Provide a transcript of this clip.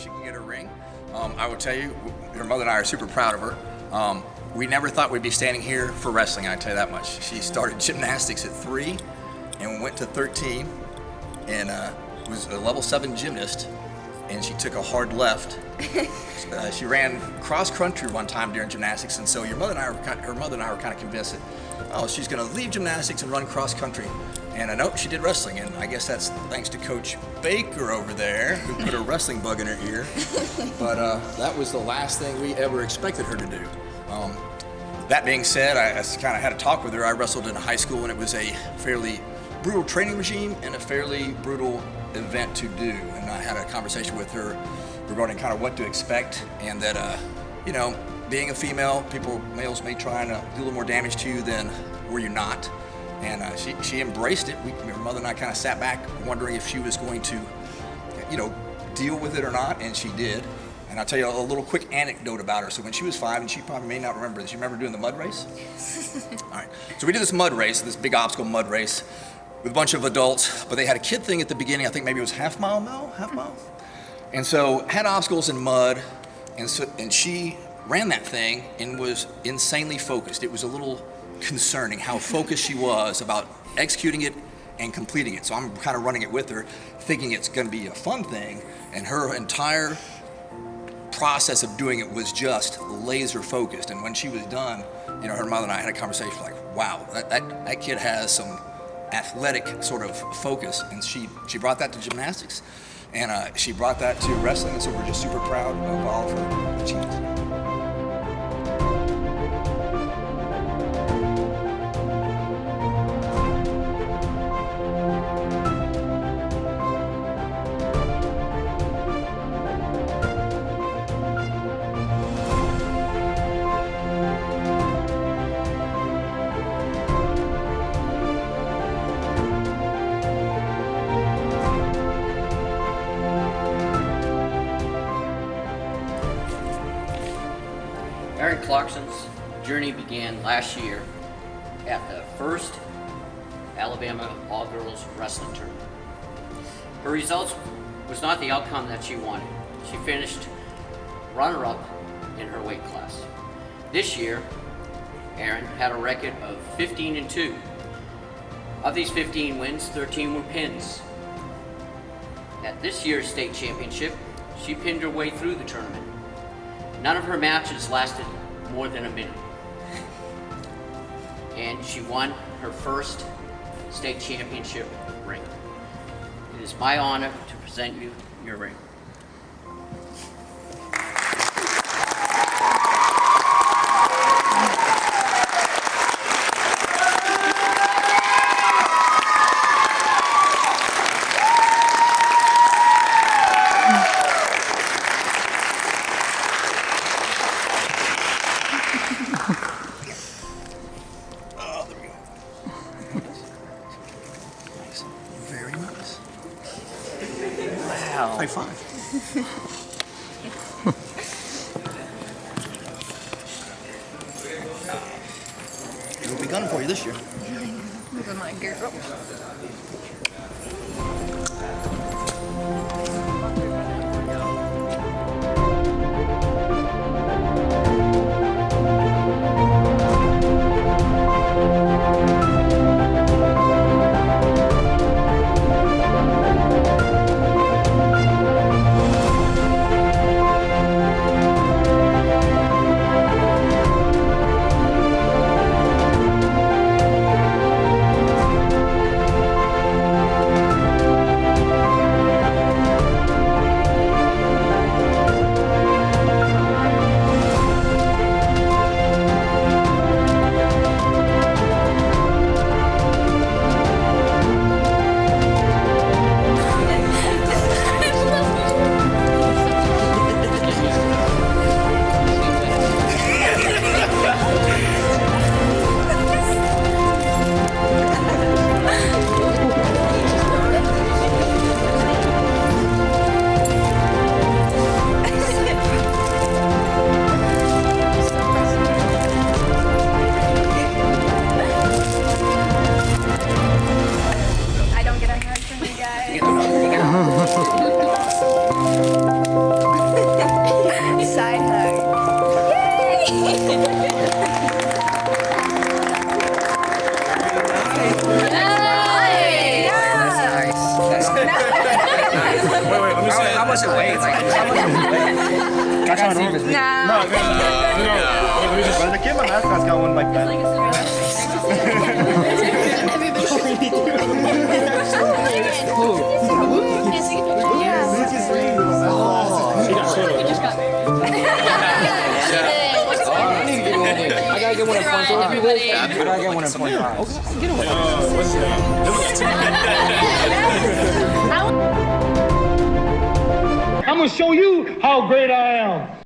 she can get a ring. I will tell you, her mother and I are super proud of her. We never thought we'd be standing here for wrestling, I tell you that much. She started gymnastics at 3 and went to 13 and was a level 7 gymnast, and she took a hard left. She ran cross country one time during gymnastics, and so her mother and I were kind of convinced that, oh, she's going to leave gymnastics and run cross country. And nope, she did wrestling, and I guess that's thanks to Coach Baker over there, who put a wrestling bug in her ear. But that was the last thing we ever expected her to do. That being said, I kind of had a talk with her. I wrestled in high school, and it was a fairly brutal training regime and a fairly brutal event to do. And I had a conversation with her regarding kind of what to expect, and that, you know, being a female, males may try and do a little more damage to you than were you not. And she embraced it. Her mother and I kind of sat back wondering if she was going to, you know, deal with it or not, and she did. And I'll tell you a little quick anecdote about her. So when she was 5, and she probably may not remember this, you remember doing the mud race? Yes. All right. So we did this mud race, this big obstacle mud race with a bunch of adults, but they had a kid thing at the beginning. I think maybe it was half mile. And so had obstacles in mud, and she ran that thing and was insanely focused. It was a little concerning how focused she was about executing it and completing it. So I'm kind of running it with her, thinking it's going to be a fun thing, and her entire process of doing it was just laser focused. And when she was done, you know, her mother and I had a conversation like, wow, that kid has some athletic sort of focus, and she brought that to gymnastics, and she brought that to wrestling, and so we're just super proud of all of her achievements. Erin Clarkson's journey began last year at the first Alabama All-Girls Wrestling Tournament. Her results was not the outcome that she wanted. She finished runner-up in her weight class. This year, Erin had a record of 15-2. Of these 15 wins, 13 were pins. At this year's state championship, she pinned her way through the tournament. None of her matches lasted more than a minute. And she won her first state championship ring. It is my honor to present you your ring. Very nice. Wow. High five. We'll be gunning for you this year. Look at my girl. Wait, let me see. How was it weighed? That's how it is. Nah. But the kid in my mascot's got one like that. I gotta get one at point 5. I gotta get one at point 5. I'm gonna show you how great I am.